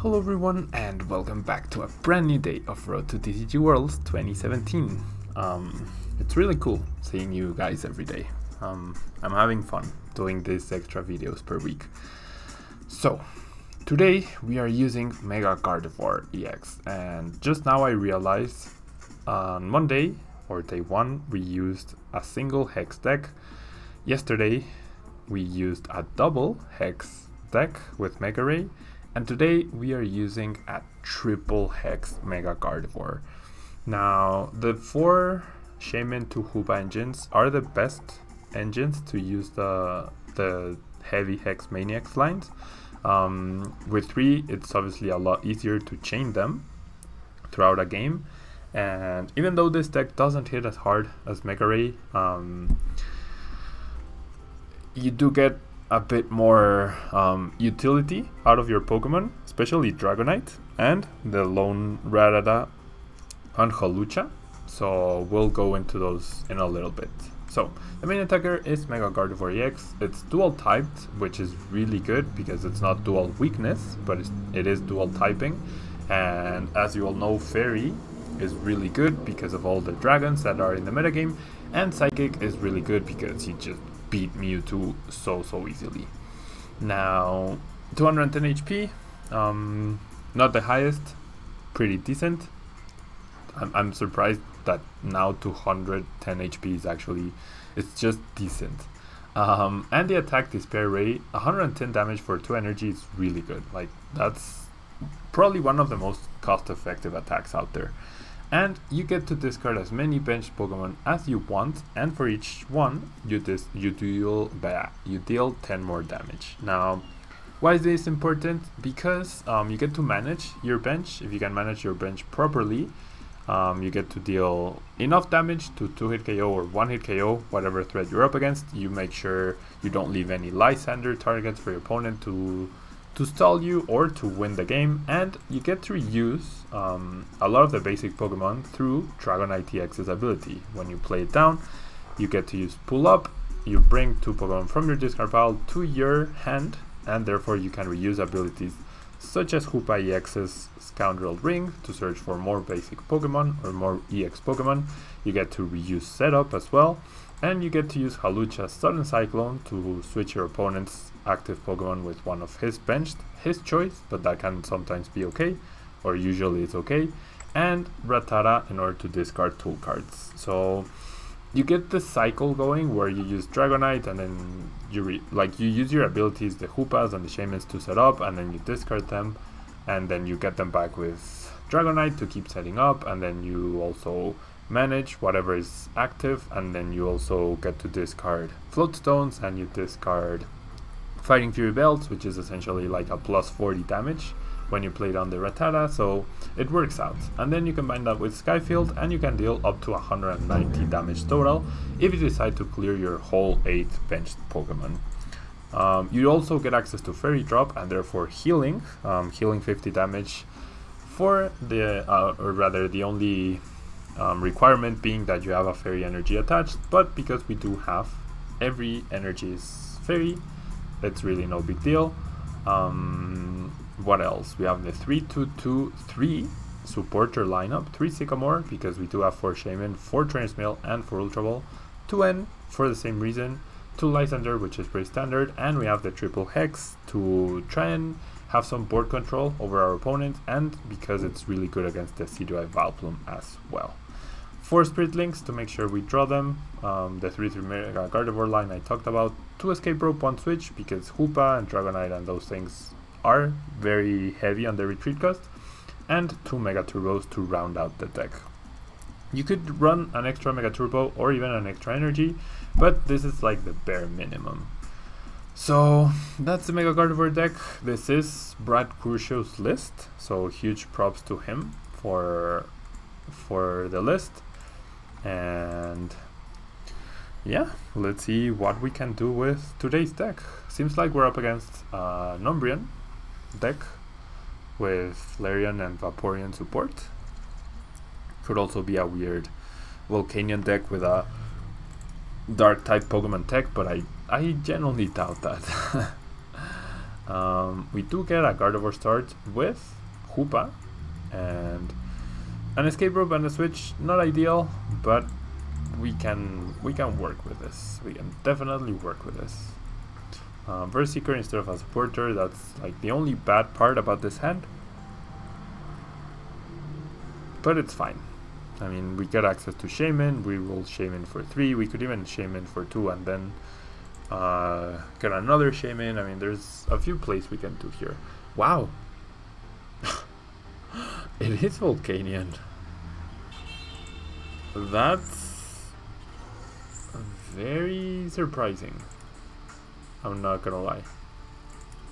Hello everyone and welcome back to a brand new day of Road to TCG Worlds 2017. It's really cool seeing you guys every day. I'm having fun doing these extra videos per week. So, today we are using Mega Gardevoir-EX, and just now I realized on Monday, or day 1, we used a single Hex deck. Yesterday we used a double Hex deck with Mega Ray, and today we are using a triple Hex Mega Gardevoir. Now, the 4 Shaymin to Hoopa engines are the best engines to use the heavy Hex Maniacs lines. With 3, it's obviously a lot easier to chain them throughout a game. And even though this deck doesn't hit as hard as Mega Ray, you do get a bit more utility out of your Pokemon, especially Dragonite and the lone Rattata and Hawlucha. So we'll go into those in a little bit. So the main attacker is Mega Gardevoir-EX. It's dual typed, which is really good because it's not dual weakness, but it is dual typing. And as you all know, Fairy is really good because of all the dragons that are in the metagame, and Psychic is really good because you just beat Mewtwo so easily. Now, 210 HP, not the highest, pretty decent. I'm surprised that now 210 HP is actually, it's just decent. And the attack Despair Ray, 110 damage for 2 energy is really good. Like, that's probably one of the most cost-effective attacks out there. And you get to discard as many benched Pokemon as you want, and for each one you deal 10 more damage. Now, why is this important? Because you get to manage your bench. If you can manage your bench properly, you get to deal enough damage to 2-hit KO or 1-hit KO, whatever threat you're up against. You make sure you don't leave any Lysander targets for your opponent to stall you or to win the game, and you get to use a lot of the basic Pokemon through Dragonite-EX's ability. When you play it down, you get to use Pull Up. You bring 2 Pokemon from your discard pile to your hand, and therefore you can reuse abilities such as Hoopa-EX's Scoundrel Ring to search for more basic Pokemon or more EX Pokemon. You get to reuse Setup as well, and you get to use Hawlucha Sudden Cyclone to switch your opponent's active Pokemon with one of his benched, his choice, but that can sometimes be okay, or usually it's okay, and Rattata in order to discard tool cards. So you get the cycle going where you use Dragonite, and then you use your abilities, the Hoopas and the Shaymins, to set up, and then you discard them, and then you get them back with Dragonite to keep setting up, and then you also manage whatever is active, and then you also get to discard Float Stones, and you discard Fighting Fury Belts, which is essentially like a plus 40 damage when you play it on the Rattata, so it works out. And then you combine that with Skyfield, and you can deal up to 190 damage total if you decide to clear your whole 8 benched Pokemon. You also get access to Fairy Drop, and therefore healing, healing 50 damage for the, or rather the only requirement being that you have a Fairy energy attached, but because we do have every energy is Fairy, it's really no big deal. What else? We have the 3-2-2-3 supporter lineup, 3 Sycamore, because we do have 4 Shaymin, 4 Transmail, and 4 Ultra Ball, 2 N for the same reason, 2 Lysander, which is pretty standard, and we have the triple Hex to try and have some board control over our opponent, and because it's really good against the C-Drive Vileplume as well. 4 Spirit Links to make sure we draw them, the 3-3 Mega Gardevoir line I talked about, 2 Escape Rope 1 switch because Hoopa and Dragonite and those things are very heavy on the retreat cost, and 2 Mega Turbos to round out the deck. You could run an extra Mega Turbo or even an extra energy, but this is like the bare minimum. So that's the Mega Gardevoir deck. This is Brad Crucio's list, so huge props to him for the list. And yeah, let's see what we can do with today's deck. Seems like we're up against an Umbreon deck with Flareon and Vaporeon support. Could also be a weird Volcanion deck with a dark type Pokemon tech, but I genuinely doubt that. We do get a Gardevoir start with Hoopa and an Escape Rope and a Switch. Not ideal, but we can work with this. We can definitely work with this. Verseeker instead of a supporter, that's like the only bad part about this hand. But it's fine. I mean, we get access to Shaymin, we roll Shaymin for 3, we could even Shaymin for 2 and then get another Shaymin. I mean, there's a few plays we can do here. Wow! It is Volcanion. That's very surprising. I'm not gonna lie.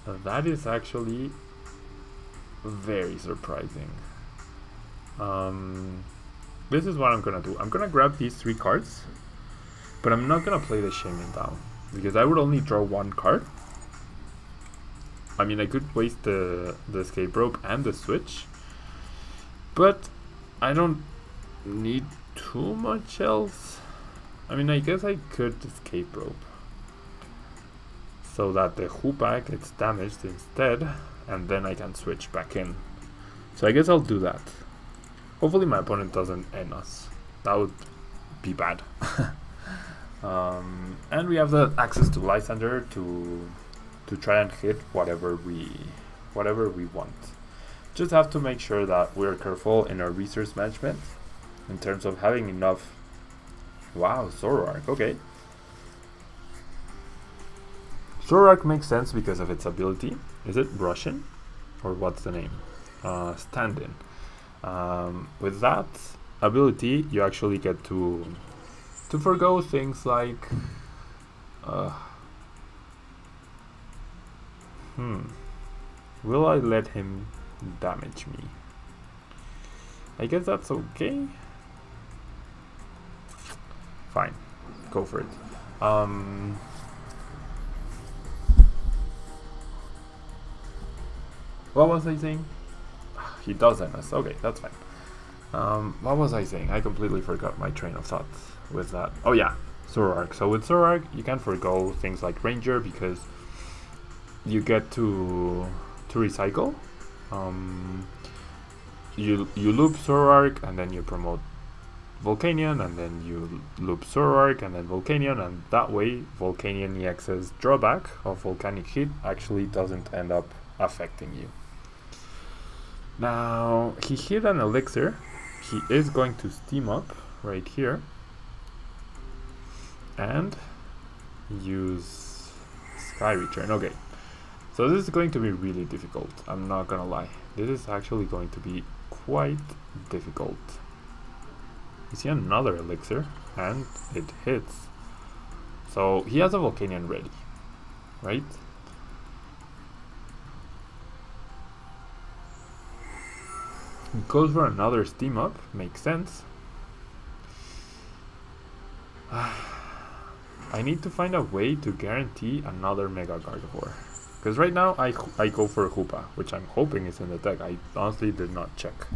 That is actually very surprising. This is what I'm gonna do. I'm gonna grab these 3 cards, but I'm not gonna play the Shaymin down because I would only draw 1 card. I mean, I could waste the Escape Rope and the Switch, but I don't need too much else. I mean, I guess I could Escape Rope so that the Hoopa gets damaged instead, and then I can switch back in. So I guess I'll do that. Hopefully my opponent doesn't end us. That would be bad. And we have the access to Lysander to try and hit whatever we want. Just have to make sure that we're careful in our resource management in terms of having enough. Wow, Zoroark, okay. Zoroark makes sense because of its ability. Is it Russian? Or what's the name? Stand-in. With that ability, you actually get to forgo things like will I let him damage me? I guess that's okay. Fine, go for it. What was I saying? He does end us. Okay, that's fine. What was I saying? I completely forgot my train of thought with that. Oh yeah, Zoroark. So with Zoroark, you can forgo things like Ranger because you get to recycle. You loop Zoroark and then you promote Volcanion, and then you loop Zoroark and then Volcanion, and that way Volcanion-EX's drawback of Volcanic Hit actually doesn't end up affecting you. Now, he hit an Elixir. He is going to Steam Up right here and use Sky Return. Okay, so this is going to be really difficult. I'm not gonna lie. This is actually going to be quite difficult. You see another Elixir and it hits. So he has a Volcanion ready, right? He goes for another Steam Up, makes sense. I need to find a way to guarantee another Mega Gardevoir. Because right now I go for a Hoopa, which I'm hoping is in the deck. I honestly did not check.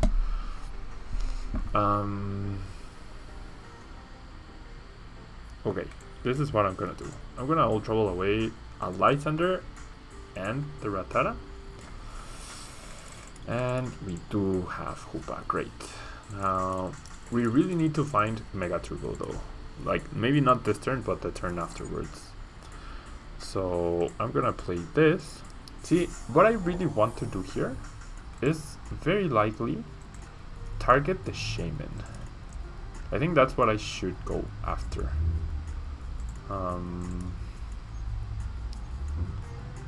Okay, this is what I'm gonna do. I'm gonna Ultra Ball away a Lysander and the Rattata. And we do have Hoopa, great. Now, we really need to find Mega Turbo though. Like, maybe not this turn, but the turn afterwards. So, I'm gonna play this. See, what I really want to do here is very likely target the Shaymin. I think that's what I should go after.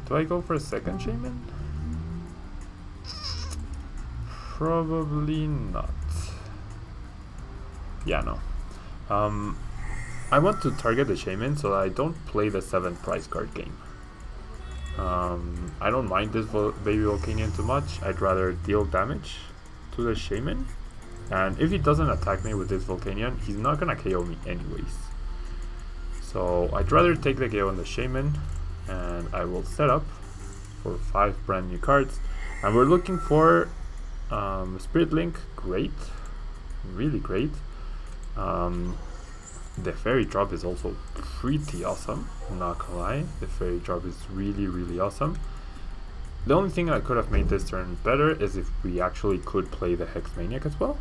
Do I go for a second Shaymin? Probably not. Yeah, no. I want to target the Shaymin so that I don't play the 7th prize card game. I don't mind this baby Volcanion too much. I'd rather deal damage to the Shaymin. And if he doesn't attack me with this Volcanion, he's not gonna KO me anyways. So I'd rather take the KO on the Shaymin, and I will set up for 5 brand new cards. And we're looking for Spirit Link, great, really great. The fairy drop is also pretty awesome, I'm not gonna lie. The fairy drop is really, really awesome. The only thing I could have made this turn better is if we actually could play the Hex Maniac as well.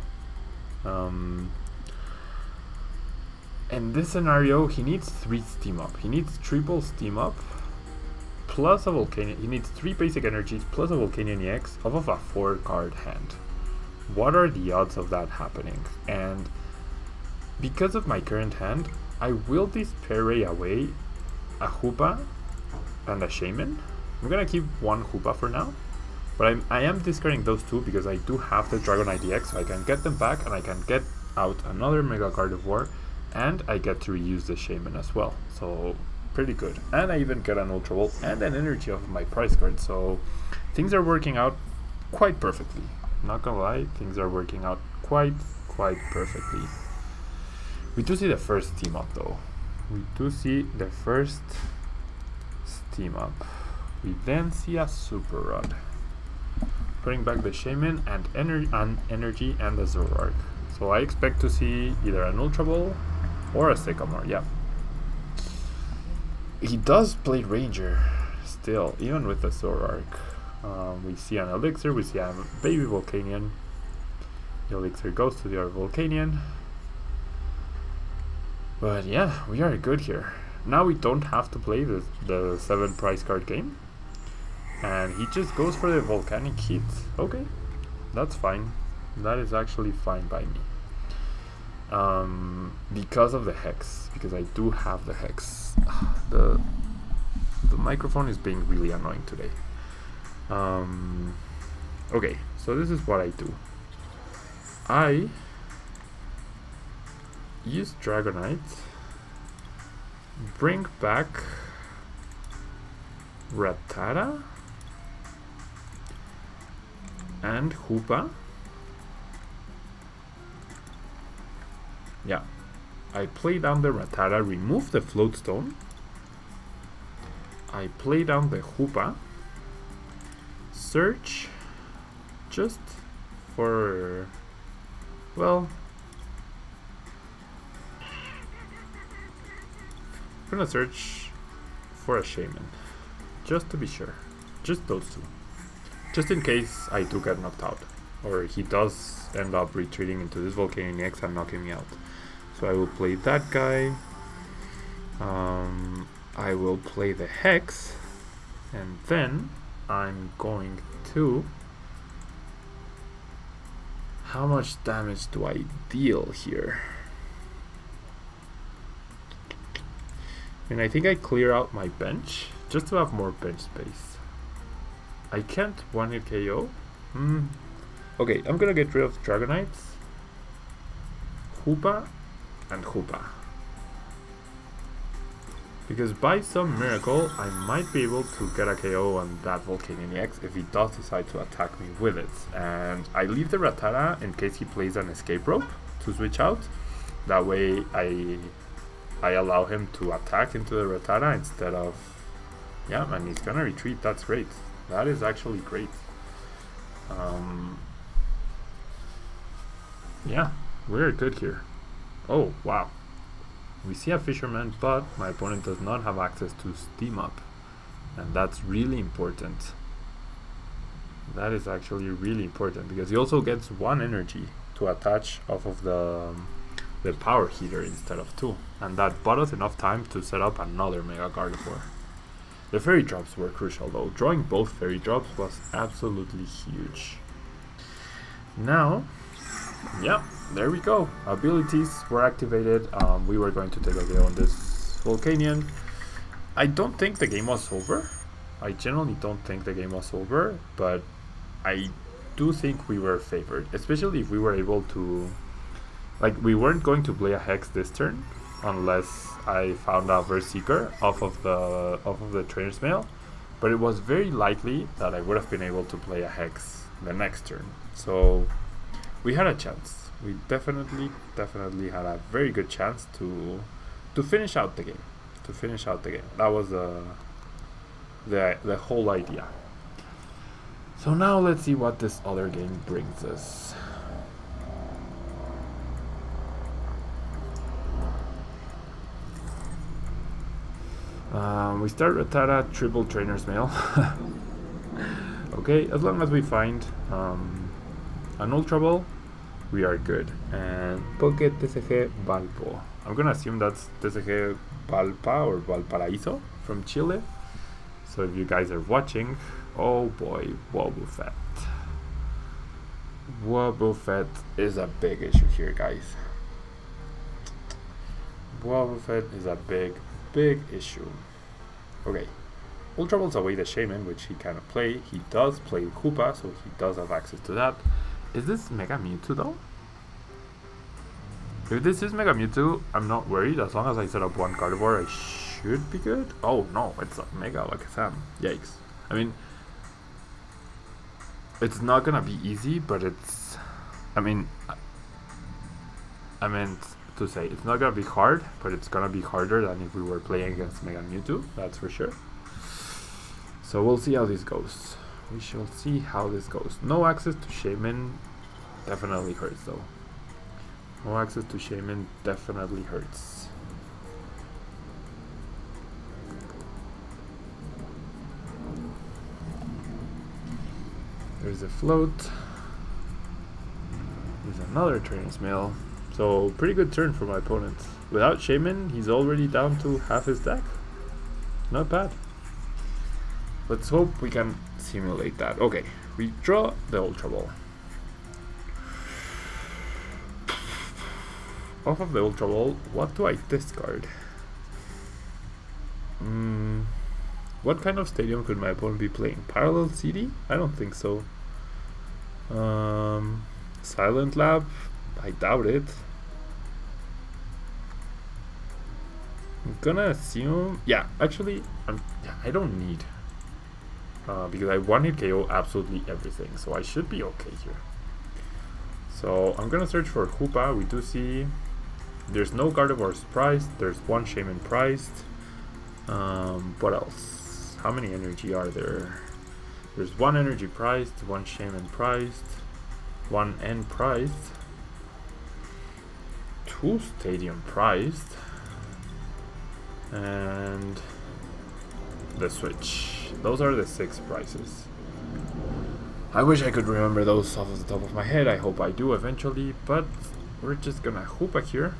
In this scenario, he needs 3 Steam Up. He needs triple Steam Up plus a Volcanion. He needs 3 basic energies plus a Volcanion EX off of a 4-card hand. What are the odds of that happening? And because of my current hand, I will dispair away a Hoopa and a Shaymin. I'm gonna keep one Hoopa for now, but I am discarding those 2 because I do have the Dragonite-EX, so I can get them back and I can get out another Mega Gardevoir, and I get to reuse the Shaymin as well, so pretty good. And I even get an Ultra Ball and an energy off of my prize card, so things are working out quite perfectly. Not gonna lie, things are working out quite perfectly. We do see the first Steam Up though. We do see the first Steam Up. We then see a Super Rod. Putting back the Shaymin and energy and the Zoroark. So I expect to see either an Ultra Ball or a Sycamore, yeah. He does play Ranger still, even with the Zoroark. We see an Elixir, we see a baby Volcanion. The Elixir goes to the other Volcanion. But yeah, we are good here. Now we don't have to play the 7 prize card game. And he just goes for the Volcanic Hit. Okay, that's fine. That is actually fine by me. Because of the Hex. Because I do have the Hex. The microphone is being really annoying today. Okay, so this is what I do. I use Dragonite, bring back Rattata and Hoopa. Yeah, I play down the Rattata, remove the Floatstone. I play down the Hoopa, search just for, well, I'm gonna search for a Shaymin, just to be sure. Just those 2. Just in case I do get knocked out, or he does end up retreating into this Volcanion EX and knocking me out. So I will play that guy. I will play the Hex, and then I'm going to... How much damage do I deal here? And I think I clear out my bench just to have more bench space. I can't one-hit KO. Okay, I'm gonna get rid of Dragonites, Hoopa, and Hoopa. Because by some miracle, I might be able to get a KO on that Volcanion EX if he does decide to attack me with it. And I leave the Rattata in case he plays an Escape Rope to switch out. That way I allow him to attack into the Rattata instead of... Yeah, and he's gonna retreat. That's great. That is actually great. Yeah, we're good here. Oh, wow. We see a Fisherman, but my opponent does not have access to Steam Up. And that's really important. That is actually really important because he also gets 1 energy to attach off of the power heater instead of 2. And that bought us enough time to set up another Mega Gardevoir. The fairy drops were crucial though. Drawing both fairy drops was absolutely huge. Now, yeah, there we go. Abilities were activated. We were going to take a go on this Volcanion. I don't think the game was over. I generally don't think the game was over, but I do think we were favored, especially if we were able to... Like, we weren't going to play a Hex this turn unless I found a Berserker off of the Trainer's Mail, but it was very likely that I would have been able to play a Hex the next turn. So we had a chance. We definitely had a very good chance to finish out the game. That was the whole idea. So now let's see what this other game brings us. We start Rattata, triple Trainer's Mail. Okay, as long as we find an Ultra Ball, we are good. And Poké TCG Valpo. I'm gonna assume that's TCG Valpa or Valparaíso from Chile. So if you guys are watching, oh boy, Wobbuffet. Wobbuffet is a big issue here, guys. Wobbuffet is a big issue. Okay, Ultra Ball's away the Shaymin, which he cannot play. He does play Hoopa, so he does have access to that. Is this Mega Mewtwo though? If this is Mega Mewtwo, I'm not worried. As long as I set up one Gardevoir, I should be good. Oh no, it's a Mega Alakazam. Yikes. I mean, it's not gonna be easy, but it's... I meant to say, it's not gonna be hard, but it's gonna be harder than if we were playing against Mega Mewtwo, that's for sure. So we'll see how this goes. We shall see how this goes. No access to Shaymin definitely hurts though. No access to Shaymin definitely hurts. There's a float. There's another Trainer's Mail. So pretty good turn for my opponent. Without Shaymin, he's already down to half his deck. Not bad. Let's hope we can simulate that. Okay, we draw the Ultra Ball. Off of the Ultra Ball, what do I discard? What kind of stadium could my opponent be playing? Parallel CD? I don't think so. Silent Lab? I doubt it. I'm gonna assume... Yeah, actually, I don't need... because I one-hit KO absolutely everything, so I should be okay here. So I'm gonna search for Hoopa. We do see there's no Gardevoirs priced, there's one Shaymin priced. What else? How many energy are there? There's one energy priced, one Shaymin priced, one N priced, two stadium priced, and the switch. Those are the 6 prices. I wish I could remember those off the top of my head. I hope I do eventually, but we're just gonna Hoopa here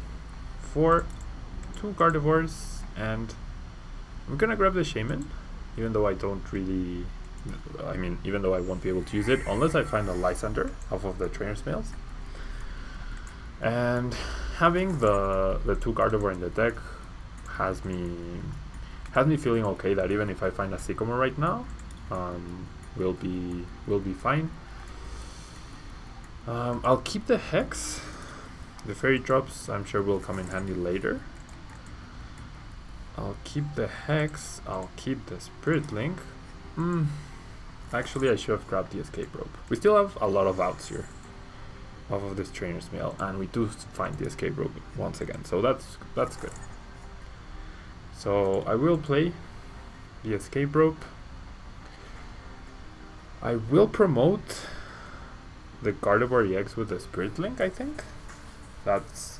for 2 Gardevoirs, and I'm gonna grab the Shaymin, even though I don't really... I mean, even though I won't be able to use it unless I find a Lysander off of the Trainer's Mails. And having the 2 Gardevoir in the deck has me feeling okay that even if I find a Sycamore right now, we'll be fine. I'll keep the Hex. The Fairy Drops I'm sure will come in handy later. I'll keep the Hex. I'll keep the Spirit Link. Actually, I should have grabbed the Escape Rope. We still have a lot of outs here off of this Trainer's Mail, and we do find the Escape Rope once again, so that's good. So I will play the Escape Rope. I will promote the Gardevoir-EX with the Spirit Link, I think. That's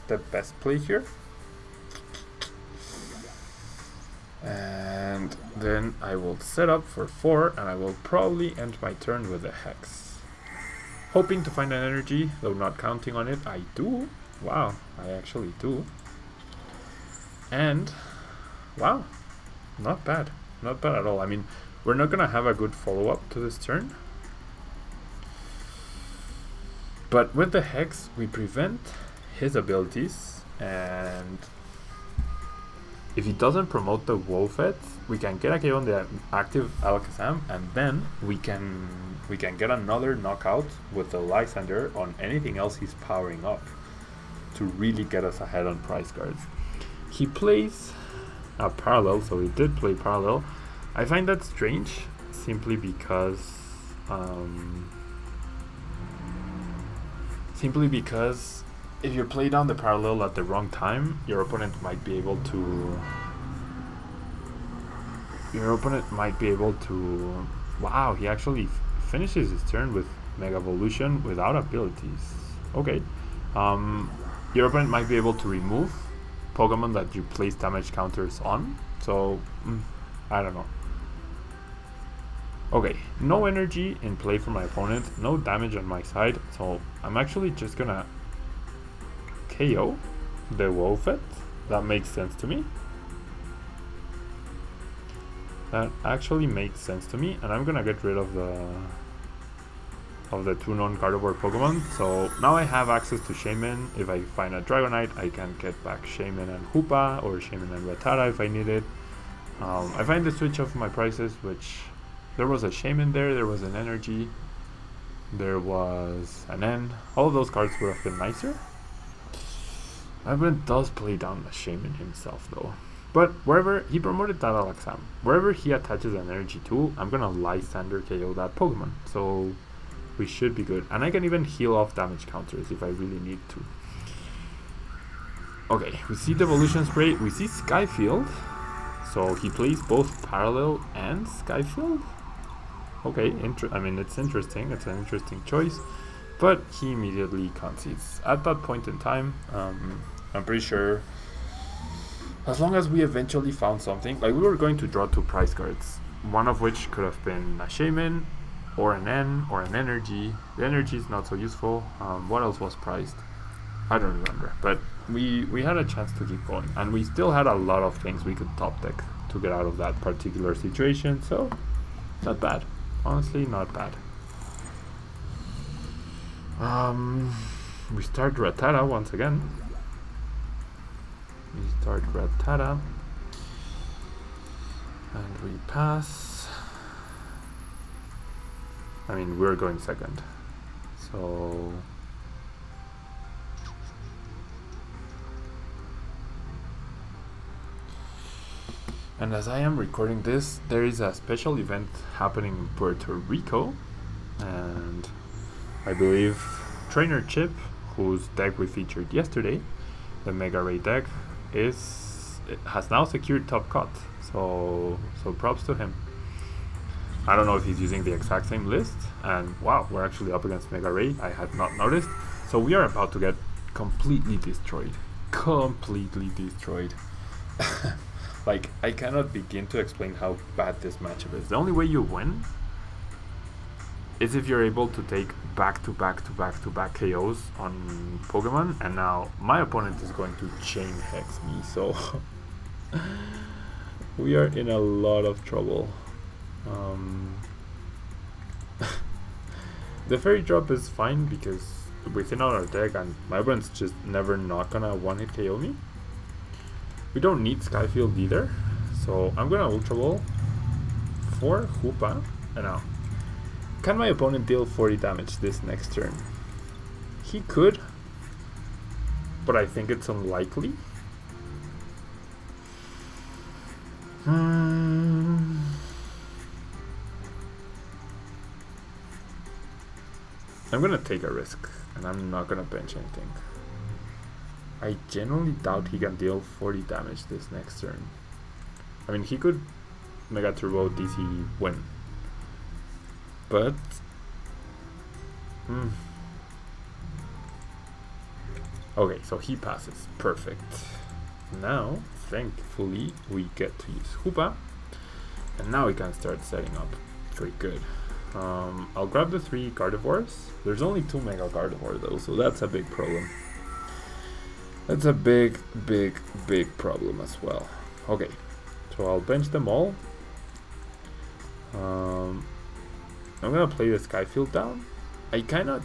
the best play here. And then I will set up for 4, and I will probably end my turn with a Hex. Hoping to find an energy, though not counting on it. I do. Wow, I actually do. And, wow, not bad. Not bad at all. I mean, we're not going to have a good follow-up to this turn. But with the Hex, we prevent his abilities, and if he doesn't promote the Wobbuffet, we can get a KO on the active Alakazam, and then we can get another knockout with the Lysander on anything else he's powering up to really get us ahead on price cards. He plays a Parallel, so he did play Parallel. I find that strange, simply because if you play down the Parallel at the wrong time, your opponent might be able to... Wow, he actually finishes his turn with Mega Evolution without abilities. Okay. Your opponent might be able to remove Pokemon that you place damage counters on. So, I don't know. Okay, no energy in play for my opponent, no damage on my side, so I'm actually just gonna KO the Wolfet. That makes sense to me. That actually makes sense to me, and I'm gonna get rid of the two non-Gardevoir Pokemon. So now I have access to Shaymin. If I find a Dragonite, I can get back Shaymin and Hoopa, or Shaymin and Rattata if I need it. I find the switch of my prices, which there was a Shaymin there was an Energy, there was an N. All of those cards would have been nicer. My opponent does play down the Shaymin himself though. But wherever he promoted that Alakazam, wherever he attaches an energy tool, I'm gonna Lysander KO that Pokemon. So we should be good. And I can even heal off damage counters if I really need to. Okay, we see Devolution Spray, we see Skyfield. So he plays both Parallel and Skyfield. Okay, I mean, it's interesting, it's an interesting choice. But he immediately concedes. At that point in time, I'm pretty sure, as long as we eventually found something, like we were going to draw 2 prize cards, one of which could have been a Shaymin, or an N, or an Energy. The Energy is not so useful. What else was prized? I don't remember, but we had a chance to keep going, and we still had a lot of things we could top deck to get out of that particular situation, so not bad. Honestly, not bad. We start Rattata once again. We start Rattata, and we pass. I mean, we're going second, so and as I am recording this, there is a special event happening in Puerto Rico, and I believe Trainer Chip, whose deck we featured yesterday, the Mega Ray deck, has now secured top cut. So props to him. I don't know if he's using the exact same list, and wow, we're actually up against Mega Ray. I had not noticed. So we are about to get completely destroyed. Completely destroyed. Like, I cannot begin to explain how bad this matchup is. The only way you win is if you're able to take back-to-back KOs on Pokemon, and now my opponent is going to chain hex me, so we are in a lot of trouble. The Fairy Drop is fine because within our deck, and my opponent's just never not gonna one-hit KO me. We don't need Skyfield either, so I'm gonna Ultra Ball for Hoopa, and now, can my opponent deal 40 damage this next turn? He could, but I think it's unlikely. I'm gonna take a risk, and I'm not gonna bench anything. I genuinely doubt he can deal 40 damage this next turn. I mean, he could Mega Turbo DC win, but okay, so he passes. Perfect. Now, thankfully, we get to use Hoopa, and now we can start setting up pretty good. I'll grab the 3 Gardevoirs. There's only 2 Mega Gardevoir though, so that's a big problem. That's a big problem as well. Okay, so I'll bench them all. I'm gonna play the Skyfield down. I kinda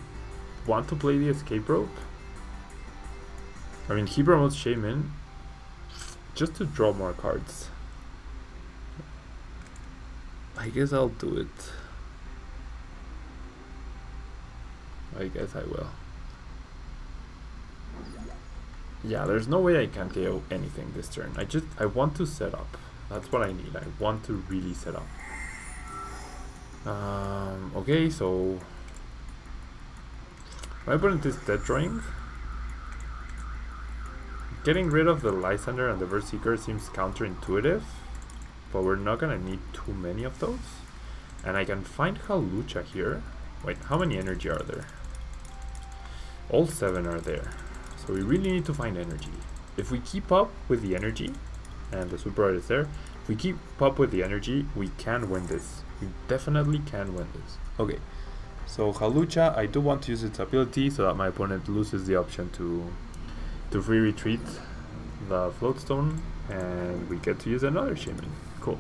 want to play the Escape Rope. I mean, he promotes Shaymin just to draw more cards. I guess I'll do it. I guess I will. Yeah, there's no way I can KO anything this turn. I want to set up. That's what I need. I want to really set up. Okay, so my opponent is dead drawing. Getting rid of the Lysander and the Verseeker seems counterintuitive, but we're not gonna need too many of those. And I can find Hawlucha here. Wait, how many energy are there? All 7 are there. So we really need to find energy. If we keep up with the energy, and the Super Rod is there, if we keep up with the energy, we can win this We definitely can win this. Okay, so Hawlucha, I do want to use its ability so that my opponent loses the option to free retreat the float stone, and we get to use another Shaymin. Cool.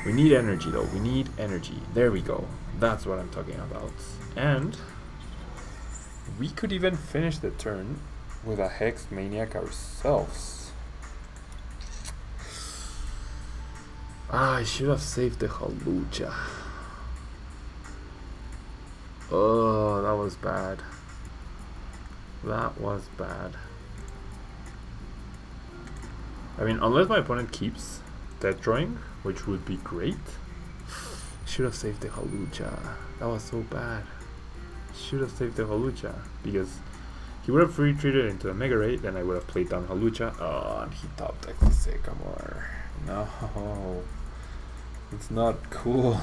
We need energy though, we need energy. There we go. That's what I'm talking about. And we could even finish the turn with a Hex Maniac ourselves. I should have saved the Hawlucha. Oh, that was bad. That was bad. I mean, unless my opponent keeps dead drawing, which would be great. Should have saved the Hawlucha. That was so bad. Should have saved the Hawlucha because he would have free retreated into a Mega Ray, then I would have played down Hawlucha. Oh, and he top decked the Sycamore. No, it's not cool.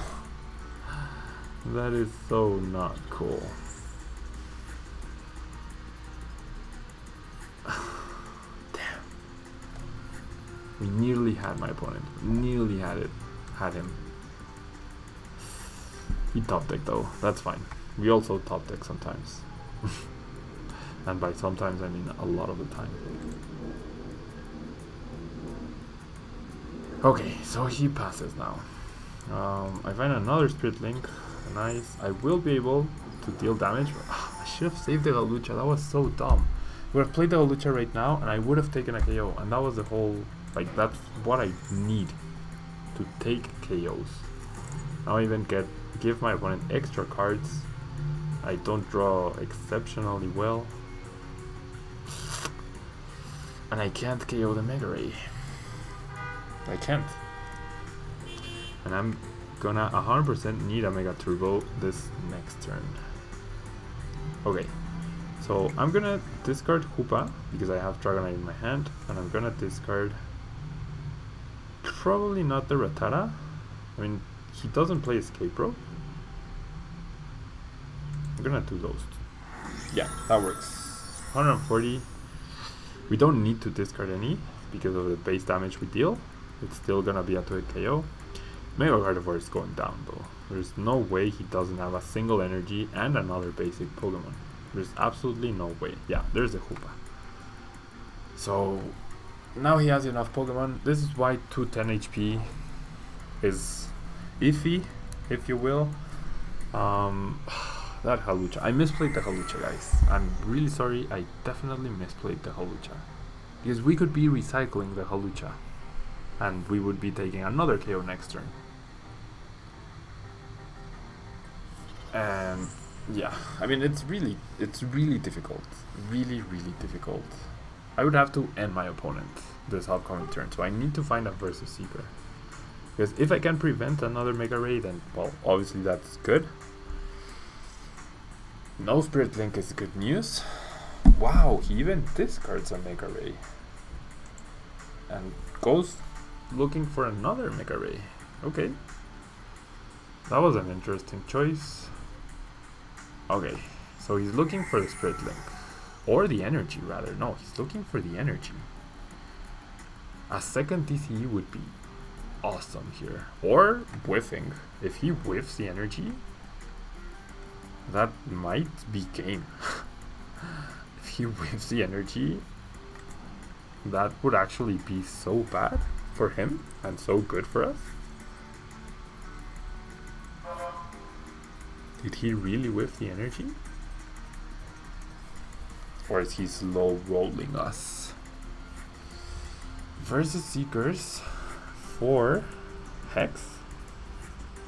That is so not cool. Damn. We nearly had my opponent. Nearly had him. He top decked though. That's fine. We also top deck sometimes. And by sometimes I mean a lot of the time. Okay, so he passes now. I find another Spirit Link. Nice. I will be able to deal damage. But, I should have saved the Hawlucha. That was so dumb. I would have played the Hawlucha right now and I would have taken a KO. And that was the whole, like, that's what I need to take KOs. Now I even give my opponent extra cards. I don't draw exceptionally well. And I can't KO the Mega Ray. I can't. And I'm gonna 100% need a Mega Turbo this next turn. Okay, so I'm gonna discard Hoopa because I have Dragonite in my hand, and I'm gonna discard probably not the Rattata. I mean, he doesn't play Escape Rope. I'm gonna do those two. Yeah, that works. 140. We don't need to discard any because of the base damage we deal. It's still gonna be a 2-hit KO. Mega Gardevoir is going down though. There's no way he doesn't have a single energy and another basic Pokemon. There's absolutely no way. Yeah, there's a Hoopa. So now he has enough Pokemon. This is why 210 HP is iffy, if you will. That Hawlucha. I misplayed the Hawlucha, guys. I'm really sorry. I definitely misplayed the Hawlucha. Because we could be recycling the Hawlucha. And we would be taking another KO next turn. And yeah, I mean it's really difficult. Really difficult. I would have to end my opponent this upcoming turn. So I need to find a Versus Seeker. Because if I can prevent another Mega Ray, then well, obviously that's good. No Spirit Link is good news. Wow, he even discards a Mega Ray. And goes looking for another Mega Ray. Okay. That was an interesting choice. Okay, so he's looking for the Spirit Link. Or the energy, rather. No, he's looking for the energy. A second TCE would be awesome here. Or whiffing. If he whiffs the energy, that might be game. If he whiffs the energy, that would actually be so bad for him and so good for us. Did he really whiff the energy? Or is he slow rolling us? Versus Seekers for Hex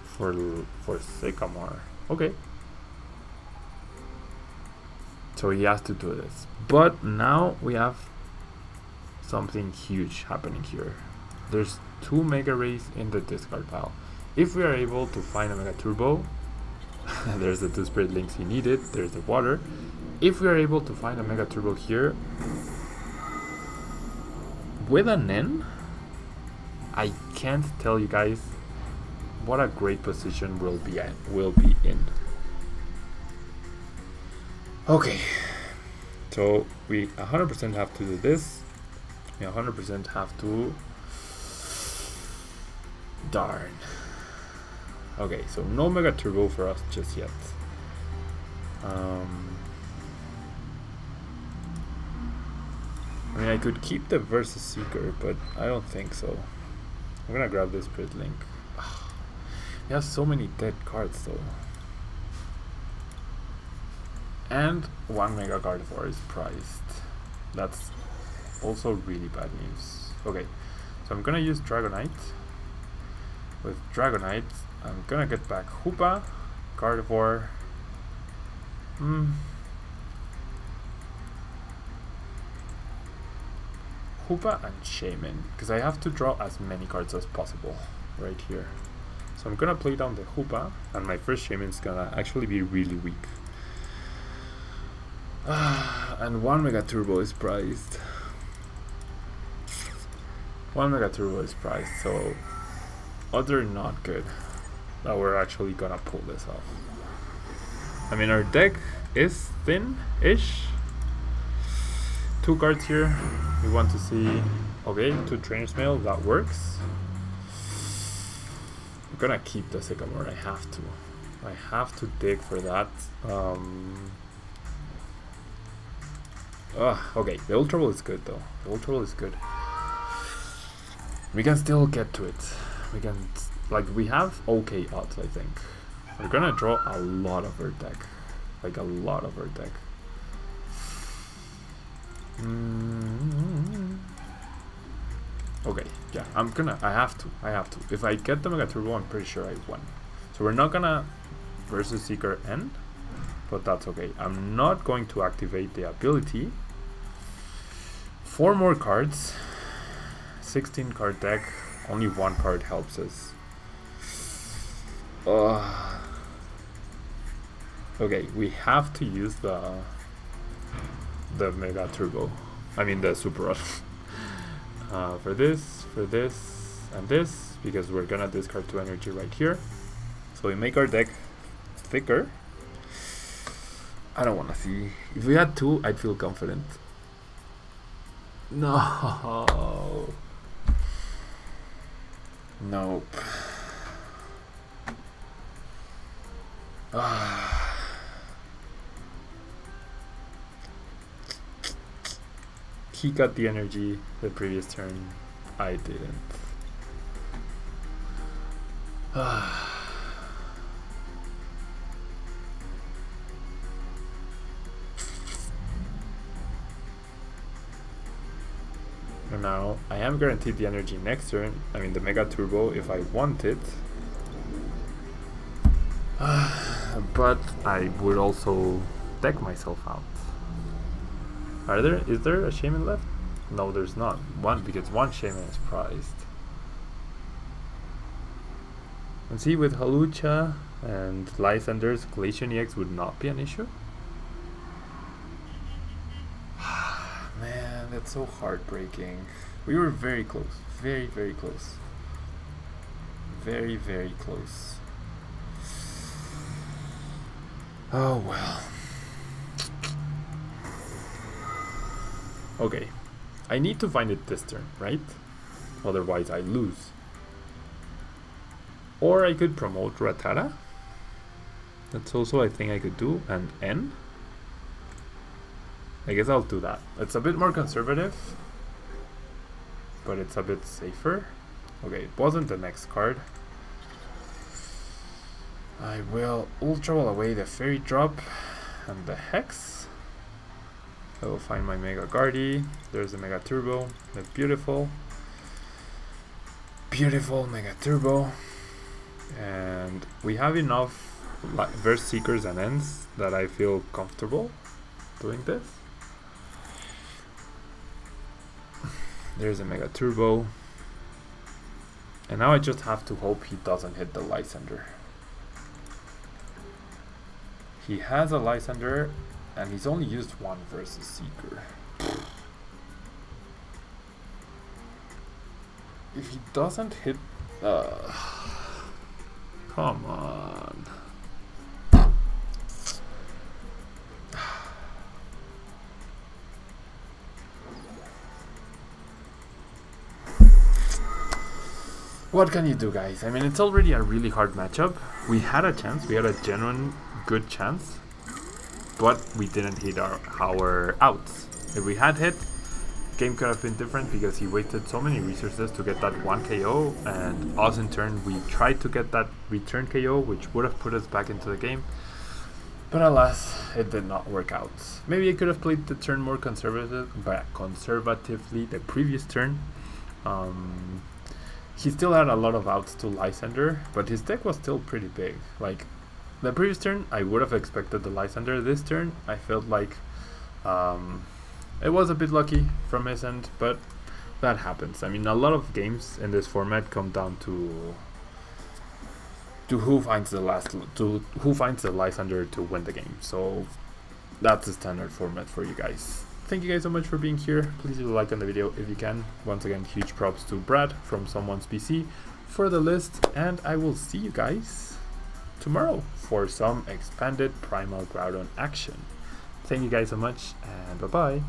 for Sycamore. Okay. So he has to do this. But now we have something huge happening here. There's 2 Mega Rays in the discard pile. If we are able to find a Mega Turbo, there's the 2 Spirit Links he needed, there's the water. If we are able to find a Mega Turbo here, with an N, I can't tell you guys what a great position we'll be in. Okay, so we 100% have to do this. We 100% have to. Darn. Okay, so no Mega Turbo for us just yet. I mean, I could keep the Versus Seeker, but I don't think so. I'm gonna grab this Spirit Link. He has so many dead cards though. And one Mega Gardevoir is prized. That's also really bad news. Okay, so I'm gonna use Dragonite. With Dragonite, I'm gonna get back Hoopa, Gardevoir. Hoopa and Shaymin, because I have to draw as many cards as possible right here. So I'm gonna play down the Hoopa, and my first Shaymin's gonna actually be really weak. And one Mega Turbo is prized. One Mega Turbo is prized, so odds are not good that we're actually gonna pull this off. I mean, our deck is thin-ish. 2 cards here. We want to see, okay, 2 Trainer's Mail, that works. I'm gonna keep the Sycamore, I have to. I have to dig for that. Okay, the Ultra Ball is good though. The Ultra Ball is good. We can still get to it. We can, like, we have okay odds, I think. We're gonna draw a lot of our deck. Like, a lot of our deck. Okay, yeah, I have to. If I get the Mega Turbo, I'm pretty sure I won. So we're not gonna Versus Seeker end, but that's okay. I'm not going to activate the ability. 4 more cards. 16 card deck. Only 1 card helps us. Okay, we have to use the Mega Turbo. I mean the Super Rod. For this, and this, because we're gonna discard 2 energy right here. So we make our deck thicker. I don't wanna see. If we had 2, I'd feel confident. No. Nope. He got the energy the previous turn. I didn't. And now I am guaranteed the energy next turn. I mean the Mega Turbo if I want it. But I would also deck myself out. Is there a Shaymin left? No, there's not. Because one Shaymin is prized. And see, with Hawlucha and Lysanders, Glacian-EX would not be an issue. Man, that's so heartbreaking. We were very close. Very, very close. Very, very close. Oh well. Okay, I need to find it this turn, right? Otherwise I lose. Or I could promote Rattata. That's also a thing I could do, and N. I guess I'll do that. It's a bit more conservative, but it's a bit safer. Okay, it wasn't the next card. I will Ultra Ball away the Fairy Drop and the Hex. I will find my Mega Guardi. There's a Mega Turbo. The beautiful Mega Turbo. And we have enough Verse Seekers and Ends that I feel comfortable doing this. There's a Mega Turbo. And now I just have to hope he doesn't hit the Lysander. He has a Lysander, and he's only used 1 Versus Seeker. If he doesn't hit... come on. what can you do, guys? I mean, it's already a really hard matchup. We had a chance, we had a genuine good chance, but we didn't hit our outs. If we had hit, game could have been different because he wasted so many resources to get that 1 KO, and us in turn we tried to get that return KO, which would have put us back into the game, but alas, it did not work out. Maybe I could have played the turn more conservatively the previous turn. He still had a lot of outs to Lysander, but his deck was still pretty big. Like the previous turn I would have expected the Lysander. This turn I felt like it was a bit lucky from his end, but that happens. I mean, a lot of games in this format come down to who finds the Lysander to win the game. So that's the standard format for you guys. Thank you guys so much for being here. Please leave a like on the video if you can. Once again, huge props to Brad from Someone's PC for the list, and I will see you guys tomorrow for some expanded Primal Groudon action. Thank you guys so much, and bye bye.